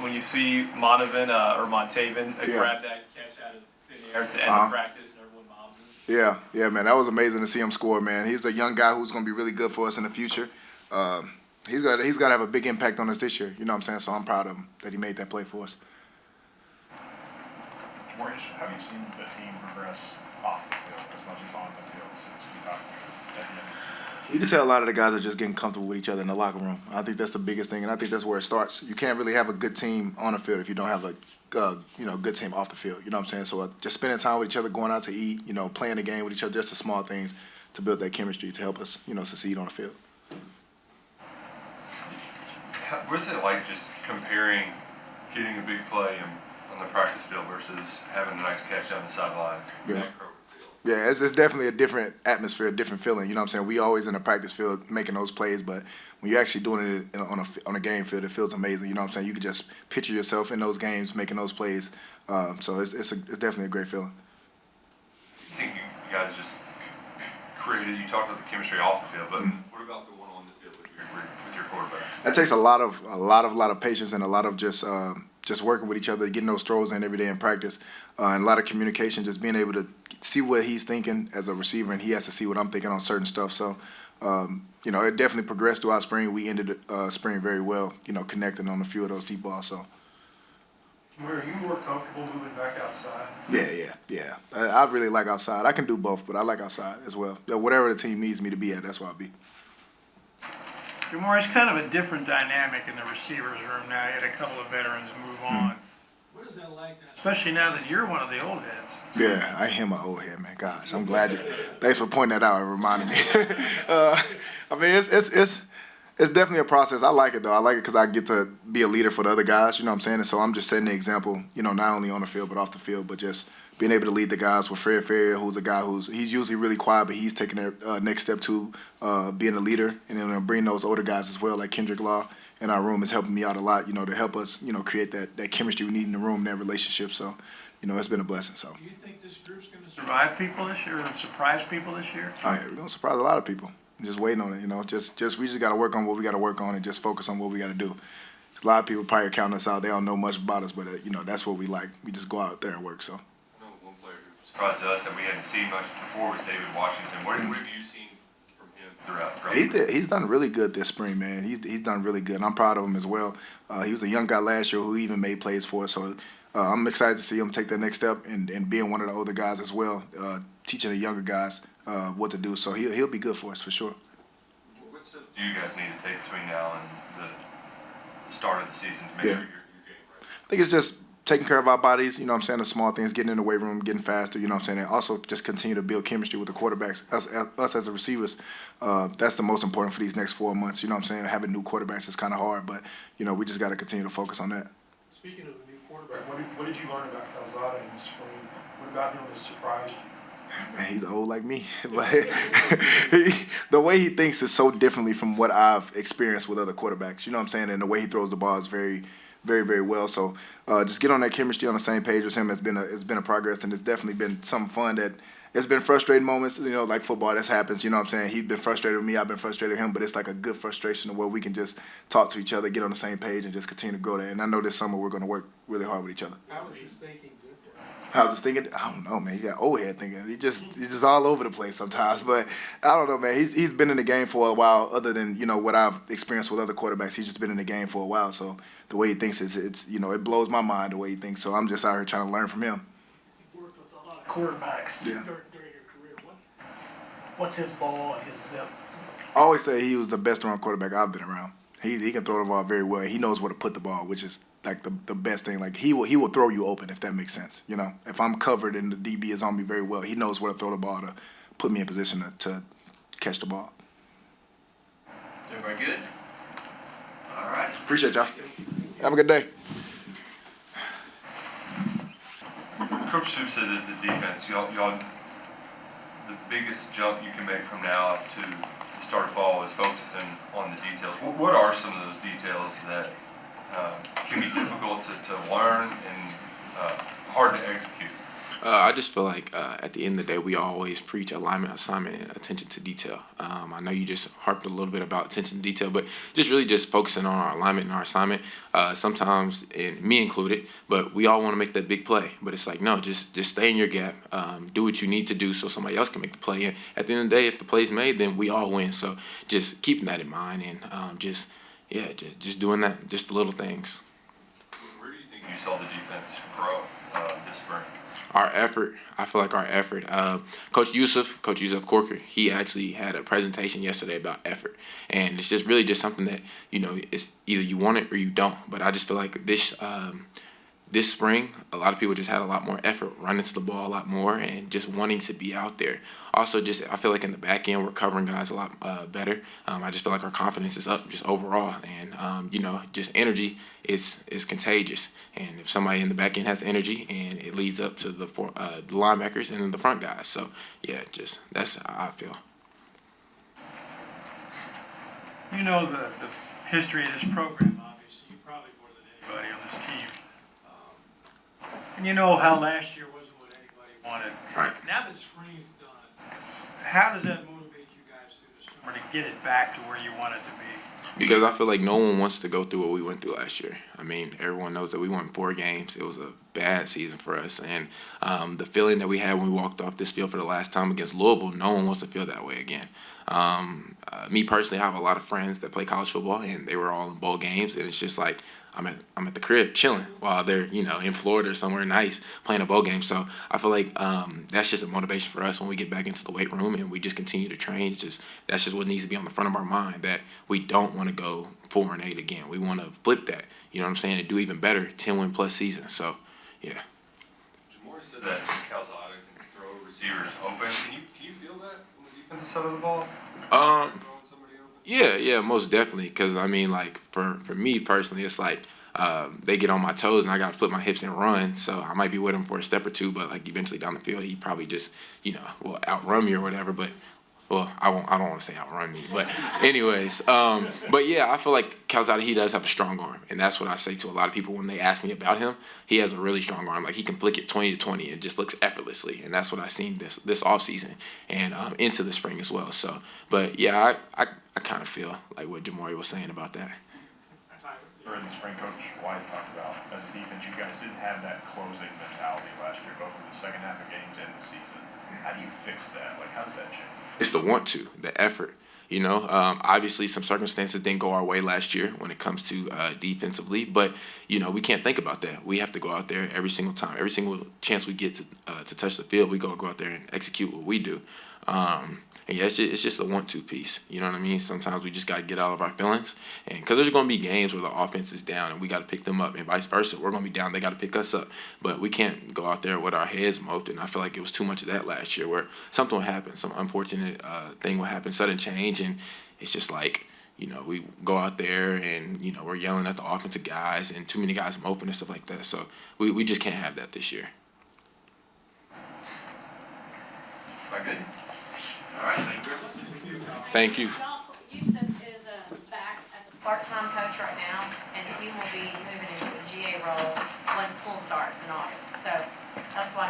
when you see Monovan or Montaven grab that catch out of thin air to end the practice and everyone mobs him? Yeah, man, that was amazing to see him score, man. He's a young guy who's going to be really good for us in the future. He's gonna have a big impact on us this year. You know what I'm saying? So I'm proud of him that he made that play for us. Maurice, have you seen the team progress off the field as much as on the field since we talked at the end? You can tell a lot of the guys are just getting comfortable with each other in the locker room. I think that's the biggest thing, and I think that's where it starts. You can't really have a good team on the field if you don't have a good team off the field. You know what I'm saying? So just spending time with each other, going out to eat, playing the game with each other, just the small things to build that chemistry to help us, succeed on the field. What's it like just comparing getting a big play on the practice field versus having a nice catch down the sideline at Kroger Field? Yeah, it's definitely a different atmosphere, a different feeling. You know what I'm saying? We always in the practice field making those plays, but when you're actually doing it on a game field, it feels amazing. You know what I'm saying? You can just picture yourself in those games making those plays. So it's definitely a great feeling. I think you guys just created. You talked about the chemistry off the field, but what about the one on the field with your quarterback? That takes a lot of patience and a lot of just working with each other, getting those throws in every day in practice, and a lot of communication, just being able to see what he's thinking as a receiver, and he has to see what I'm thinking on certain stuff. So, it definitely progressed throughout spring. We ended spring very well, connecting on a few of those deep balls. So. Are you more comfortable moving back outside? Yeah. I really like outside. I can do both, but I like outside as well. Whatever the team needs me to be at, that's where I'll be. It's kind of a different dynamic in the receivers room now. You had a couple of veterans move on. What is that like? Especially now that you're one of the old heads. Yeah, I am an old head, man. Gosh, I'm glad you. Thanks for pointing that out and reminding me. It's definitely a process. I like it though. I like it because I get to be a leader for the other guys. You know what I'm saying? And so I'm just setting the example. Not only on the field but off the field, but just being able to lead the guys with Fred Ferrier, who's a guy he's usually really quiet, but he's taking that next step to being a leader, and then bringing those older guys as well, like Kendrick Law in our room is helping me out a lot, to help us, create that chemistry we need in the room, that relationship. So, it's been a blessing. So. Do you think this group's going to survive people this year and surprise people this year? Oh, yeah, we're going to surprise a lot of people. I'm just waiting on it, we just got to work on what we got to work on and just focus on what we got to do. A lot of people probably are counting us out. They don't know much about us, but, that's what we like. We just go out there and work, so. One player who surprised us that we hadn't seen much before was David Washington. What have you seen from him throughout? He's done really good this spring, man. He's done really good, and I'm proud of him as well. He was a young guy last year who even made plays for us, so I'm excited to see him take that next step and being one of the older guys as well, teaching the younger guys what to do. So he'll be good for us for sure. What steps do you guys need to take between now and the start of the season to make sure you're getting ready? I think it's just taking care of our bodies, the small things, getting in the weight room, getting faster, and also just continue to build chemistry with the quarterbacks, us as the receivers. That's the most important for these next 4 months, having new quarterbacks is kind of hard, but, we just got to continue to focus on that. Speaking of the new quarterback, what did you learn about Calzada in the spring? What about him that surprised you? Man, he's old like me, but the way he thinks is so differently from what I've experienced with other quarterbacks, and the way he throws the ball is very, very, very well. So just get on that chemistry on the same page with him has been a progress, and it's definitely been some fun that it's been frustrating moments, like football, that happens, He's been frustrated with me, I've been frustrated with him, but it's like a good frustration where we can just talk to each other, get on the same page, and just continue to grow there. And I know this summer we're going to work really hard with each other. How was his thinking different? How's his thinking? I don't know, man. He got old head thinking. He's just all over the place sometimes. But I don't know, man. He's been in the game for a while. Other than what I've experienced with other quarterbacks, he's just been in the game for a while. So the way he thinks it's it blows my mind the way he thinks. So I'm just out here trying to learn from him. You've worked with a lot of quarterbacks during your career. What's his ball and his zip? I always say he was the best around quarterback I've been around. He can throw the ball very well. He knows where to put the ball, which is like the best thing. Like he will throw you open, if that makes sense. If I'm covered and the DB is on me very well, he knows where to throw the ball to put me in position to catch the ball. Is everybody good? All right. Appreciate y'all. Have a good day. Coach Soup said that the defense, y'all, the biggest jump you can make from now to the start of fall is focusing on the details. What are some of those details that can be difficult to learn and hard to execute? I just feel like at the end of the day, we always preach alignment, assignment, and attention to detail. I know you just harped a little bit about attention to detail, but just really just focusing on our alignment and our assignment. Sometimes, and me included, but we all want to make that big play. But it's like, no, just stay in your gap, do what you need to do so somebody else can make the play. And at the end of the day, if the play's made, then we all win. So just keeping that in mind and just doing that, just the little things. Where do you think you saw the defense grow this spring? Our effort, I feel like our effort. Coach Yusuf Corker, he actually had a presentation yesterday about effort, and it's just really just something that it's either you want it or you don't. But I just feel like this spring, a lot of people just had a lot more effort, running to the ball a lot more, and just wanting to be out there. Also, I feel like in the back end, we're covering guys a lot better. I just feel like our confidence is up just overall, and just energy is contagious. And if somebody in the back end has energy, and it leads up to the linebackers and then the front guys. So yeah, just that's how I feel. You know the history of this program, obviously, you probably more than anybody on this team. And you know how last year wasn't what anybody wanted. Right. Now that spring is done, how does that motivate you guys through the summer to get it back to where you want it to be? Because I feel like no one wants to go through what we went through last year. I mean, everyone knows that we won 4 games. It was a bad season for us. And the feeling that we had when we walked off this field for the last time against Louisville, no one wants to feel that way again. Me personally, I have a lot of friends that play college football, and they were all in bowl games. And it's just like, I'm at the crib chilling while they're in Florida or somewhere nice playing a bowl game. So I feel like that's just a motivation for us when we get back into the weight room and we just continue to train. That's just what needs to be on the front of our mind, that we don't want to go 4-8 again. We want to flip that, you know what I'm saying, and do even better, 10-win+ season. So yeah. Jamori said that Calzada can throw receivers open. Can you feel that on the defensive side of the ball? Throwing somebody open? Yeah, most definitely. Because, I mean, like, for me personally, it's like they get on my toes and I got to flip my hips and run. So I might be with him for a step or two, but, like, eventually down the field, he probably just, will outrun me or whatever. But, well, I don't want to say outrun me. But anyways, but, yeah, I feel like Calzada, he does have a strong arm. And that's what I say to a lot of people when they ask me about him. He has a really strong arm. Like, he can flick it 20-20 and it just looks effortlessly. And that's what I've seen this offseason and into the spring as well. So, but, yeah, I kind of feel like what Jamori was saying about that. During the spring, Coach White talked about, as a defense, you guys didn't have that closing mentality last year, both in the second half of games and the season. How do you fix that? Like, how does that change? It's the want to, the effort. Obviously some circumstances didn't go our way last year when it comes to defensively, but we can't think about that. We have to go out there every single time, every single chance we get to touch the field. We go out there and execute what we do. And yeah, it's just a want-to piece. You know what I mean? Sometimes we just got to get out of our feelings, and because there's going to be games where the offense is down and we got to pick them up, and vice versa. We're going to be down, they got to pick us up. But we can't go out there with our heads moped, and I feel like it was too much of that last year, where something would happen, some unfortunate thing would happen, sudden change, and it's just like, we go out there and we're yelling at the offensive guys, and too many guys moping and stuff like that. So we just can't have that this year. Am I good? All right, thank you very much. Thank you. Yusuf is back as a part-time coach right now, and he will be moving into a GA role when school starts in August. So that's why